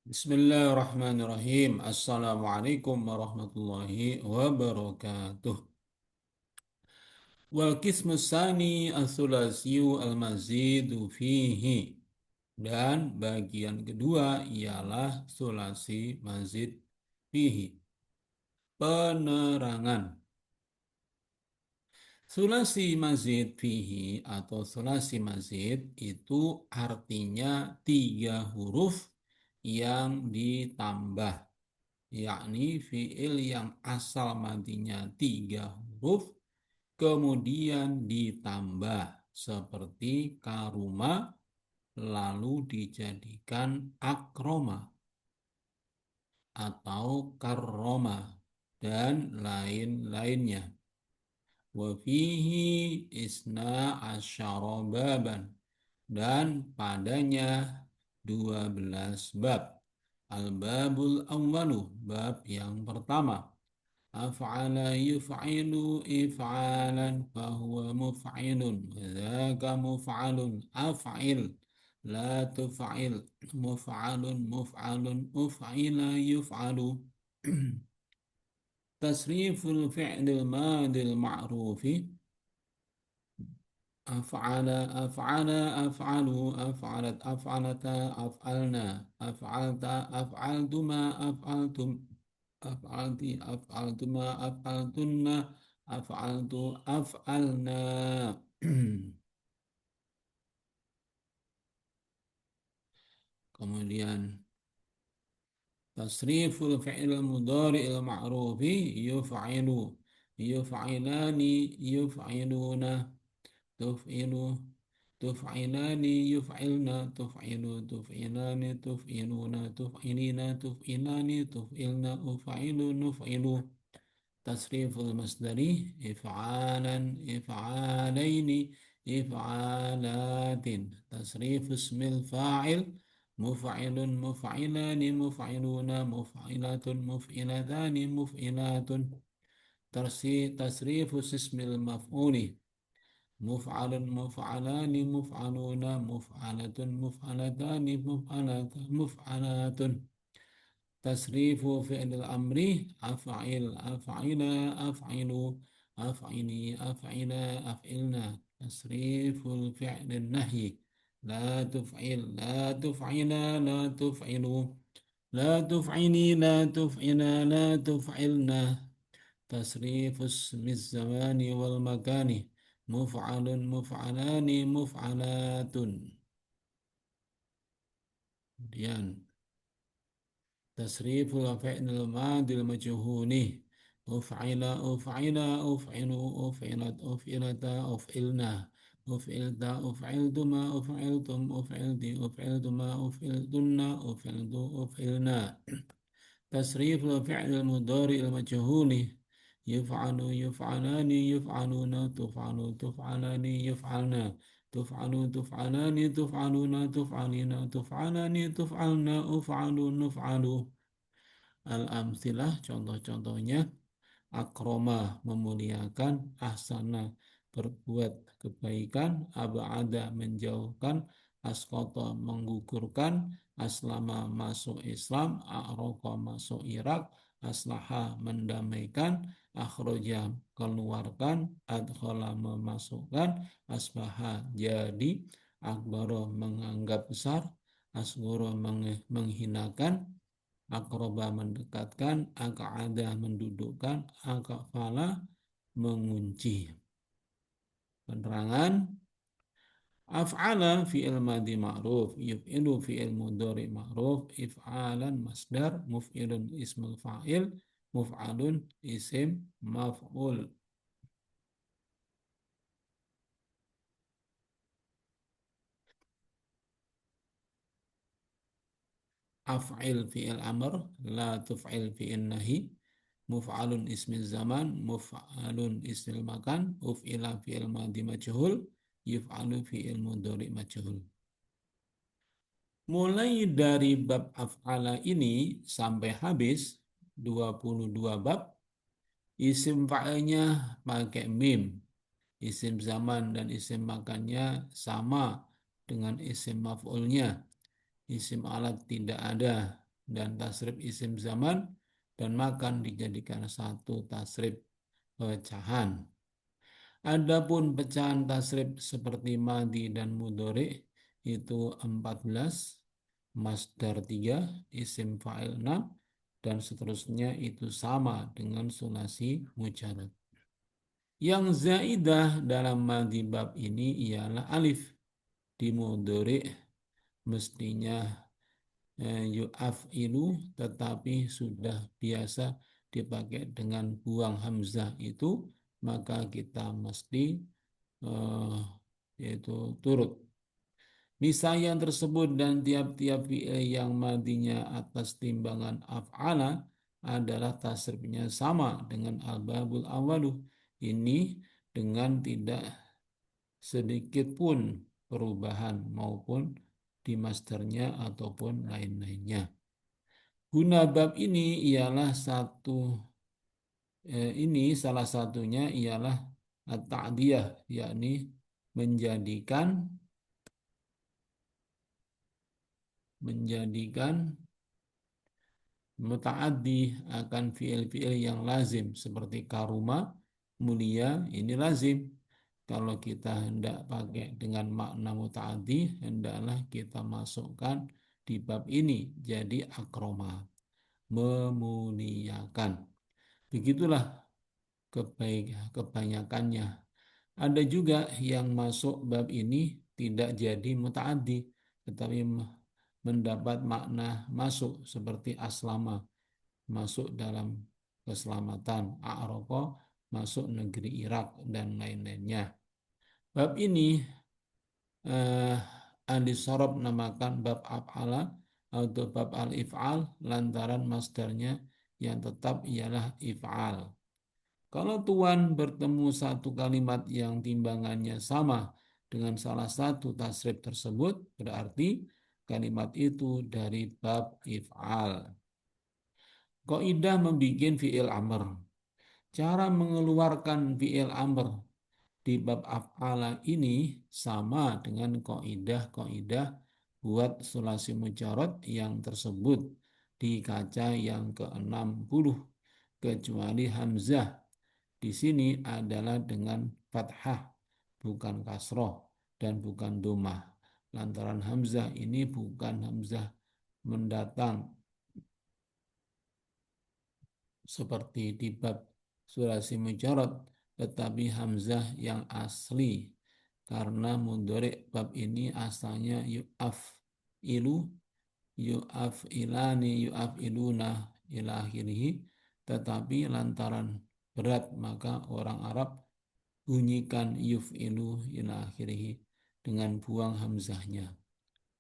Bismillahirrahmanirrahim. Assalamualaikum warahmatullahi wabarakatuh. Wal qismu tsani ats-tsulasiyu al-mazidu fihi. Dan bagian kedua ialah sulasi mazid fihi. Penerangan. Sulasi mazid fihi atau sulasi mazid itu artinya tiga huruf yang ditambah, yakni fiil yang asal matinya tiga huruf kemudian ditambah seperti karuma lalu dijadikan akroma atau karroma dan lain-lainnya. Wa fihi isna asyara baban, dan padanya 12 bab. Al-babul awwalu, bab yang pertama. Af'ala yuf'ilu if'alan fahuwa muf'ilun. Dzaka muf'alun af'il. La tuf'il muf'alun muf'alun uf'ila yuf'alu. Tasriful fi'lil madil ma'rufi. أفعل أفعل أفعل أفعلت أفعلتا أفعلنا أفعلت أفعلتما أفعلتم أفعلت أفعلتما أفعلتن أفعلت أفعلنا. Kemudian tasriful fi'il mudhari'il ma'rufi yuf'ilu yuf'ilani yuf'iluna tuf'ilu tuf'ilani yuf'ilna tuf'ilu tuf'ilani tuf'iluna tuf'ilina tuf'ilani tuf'ilna uf'ilu nuf'ilu. Tasriful masdari if'alan if'alaini if'alatin. Tasrifus ismil fa'il muf'ilun muf'ilani muf'iluna muf'ilatun muf'ilatani muf'ilatun. Tasrifus ismil maf'uli muf'alun muf'alani muf'aluna muf'alatun muf'alatani muf'alatun. Tasrifu fi'lil amri af'il af'ila af'ilu af'ini af'ila af'ilna. Tasriful fi'lin nahyi la tuf'il la tuf'ila la tuf'ilu la tuf'ini la tuf'ila la tuf'ilna. Tasrifus ismiz zamani wal makani muf'alun muf'alani muf'alatun. Kemudian tasriful fi'lil madil majhuli uf'ila uf'ila uf'ilu uf'ilat uf'ilata uf'ilna uf'ilta uf'iltuma uf'iltum uf'ilti uf'iltuma uf'iltunna uf'iltu uf'ilna. Tasriful fi'lil mudhari'il majhuli yuf'alu yuf'alani yuf'aluna tuf'alu tuf'alani yuf'alna tuf'alu tuf'alani tuf'aluna tuf'alina tuf'alani tuf'alna uf'alu nuf'alu. Al-amtsilah, contoh-contohnya: akroma memuliakan, ahsana berbuat kebaikan, ab'ada menjauhkan, asqata menggugurkan, aslama masuk Islam, a'raqa masuk Irak, aslaha mendamaikan, akhraja keluarkan, adkhala memasukkan, asbaha jadi, akbara menganggap besar, asghara menghinakan, akroba mendekatkan, ak'ada mendudukkan, akfala mengunci. Penerangan: af'ala fi'il madhi ma'ruf, yuf'ilu fi'il mudhari ma'ruf, if'alan masdar, muf'ilun ismul fa'il, muf'alun isim maf'ul. Af'il fi'il amr, la tuf'il fi'il nahi, muf'alun ismil zaman, muf'alun ismil makan, uf'ila fi'il madhi majhul, yuf'alu fi'il mudhari majhul. Mulai dari bab af'ala ini sampai habis 22 bab, isim fa'ilnya pakai mim, isim zaman dan isim makannya sama dengan isim maf'ulnya, isim alat tidak ada, dan tasrif isim zaman, dan makan dijadikan satu tasrif pecahan. Adapun pecahan tasrif seperti madi dan mudhari itu 14, masdar 3, isim fa'il 6, dan seterusnya itu sama dengan sulasi mujarad. Yang zaidah dalam madi bab ini ialah alif. Di mudhari mestinya yu'af'ilu, tetapi sudah biasa dipakai dengan buang hamzah itu, maka kita mesti yaitu turut. Misal yang tersebut dan tiap-tiap fi'il yang madinya atas timbangan af'ala adalah tasrifnya sama dengan al-babul awalu. Ini dengan tidak sedikit pun perubahan maupun di masternya ataupun lain-lainnya. Guna bab ini ialah ini salah satunya ialah at-ta'diyah, yakni menjadikan muta'addi akan fi'il-fi'il yang lazim seperti karuma, mulia, ini lazim. Kalau kita hendak pakai dengan makna muta'addi, hendaklah kita masukkan di bab ini jadi akroma, memuliakan. Begitulah kebanyakannya. Ada juga yang masuk bab ini tidak jadi muta'addi, tetapi mendapat makna masuk seperti aslama, masuk dalam keselamatan, a'raqa, masuk negeri Irak, dan lain-lainnya. Bab ini ahli sorob namakan bab af'ala atau bab al-if'al lantaran masdarnya yang tetap ialah if'al. Kalau tuan bertemu satu kalimat yang timbangannya sama dengan salah satu tasrif tersebut, berarti kalimat itu dari bab if'al. Kaidah membikin fi'il amr. Cara mengeluarkan fi'il amr di bab af'ala ini sama dengan kaidah-kaidah buat sulasi mujarad yang tersebut di kaca yang ke-60, kecuali hamzah. Di sini adalah dengan fathah, bukan kasroh dan bukan domah. Lantaran hamzah ini bukan hamzah mendatang seperti di bab sulasi mujarad, tetapi hamzah yang asli, karena mudhari bab ini asalnya yu'af'ilu, yu'af'ilani, yu'af'iluna ila akhirih, tetapi lantaran berat maka orang Arab bunyikan yuf'ilu ila akhirih dengan buang hamzahnya.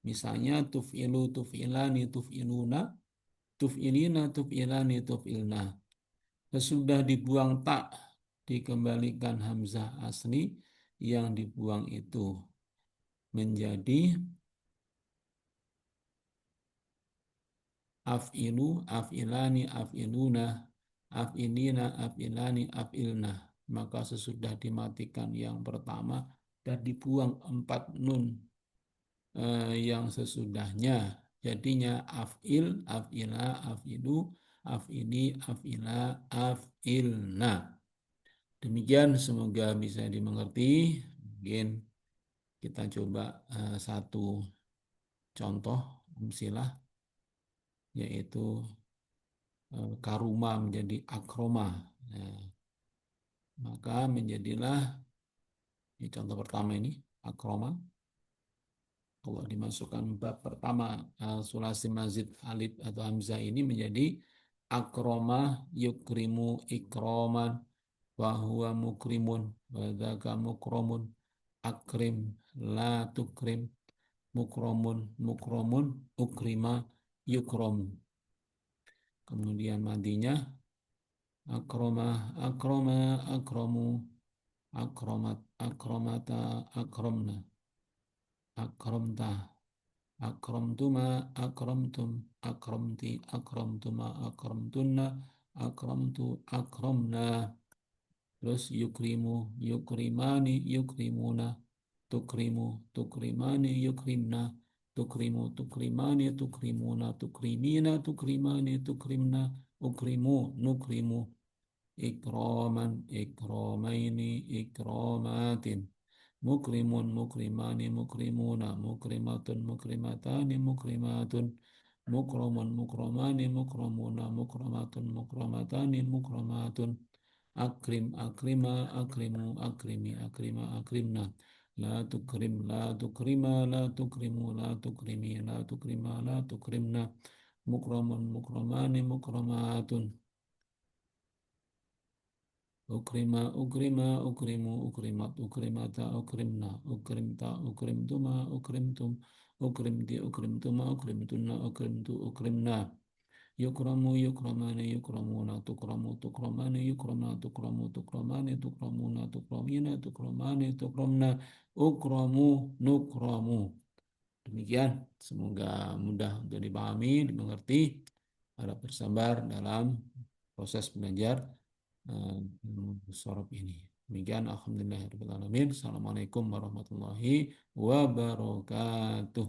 Misalnya tuf'ilu, tuf'ilani, tuf'iluna, tuf'ilina, tuf'ilani, tuf'ilna. Sesudah dibuang tak, dikembalikan hamzah asli, yang dibuang itu menjadi af'ilu, af'ilani, af'iluna, af'ilina, af'ilani, af'ilna. Maka sesudah dimatikan yang pertama dan dibuang 4 nun yang sesudahnya, jadinya af'il, af'ila, af'ilu, af'ili, af'ila, af'ilna. Demikian, semoga bisa dimengerti. Mungkin kita coba satu contoh amsilah, yaitu karuma menjadi akroma. Nah, maka menjadilah ini contoh pertama, ini akroma. Kalau dimasukkan bab pertama sulasi mazid alif atau hamzah ini menjadi akroma yukrimu ikroman, wahuwa mukrimun, wadaka mukromun, akrim la tukrim, mukromun mukromun, ukrima yukrom. Kemudian madinya akroma akroma akromu, akromat akromata akromna, akromta akromtuma akromtum, akromti akromtuma akromtunna, akromtu akromna. Terus yukrimu, yukrimani, yukrimuna, tukrimu, tukrimani, yukrimna, tukrimu, tukrimani, tukrimuna, tukrimina, tukrimani, tukrimna, ukrimu, nukrimu, ikraman, ikramaini, ikramatin, mukrimun, mukrimani, mukrimuna, mukrimatun, mukrimatani, mukrimatun, mukramun, mukramani, mukramuna, mukramatun, mukramatani, mukramatun, akrim, akrima, akrimu, akrimi, akrima, akrimna, la tukrim, la tukrima, la tukrimu, la tukrimi, la tukrima, la tukrimna, mukramun, mukramani, mukramatun, ukrima, ukrima, ukrimu, ukrimat, ukrimata, ukrimna, ukrimta, ukrimtuma, ukrimtum, ukrimti, ukrimtuma, ukrimtuna, ukrimtu, ukrimna, yukramu, yukramani, yukramuna, tukramu, tukramani, yukrama, tukramu, tukramani, tukramuna, tukramina, tukramani, tukramna, ukramu, nukramu. Demikian, semoga mudah untuk dipahami, dimengerti, harap bersabar dalam proses belajar sorab ini. Demikian, alhamdulillahirabbil alamin. Assalamualaikum warahmatullahi wabarakatuh.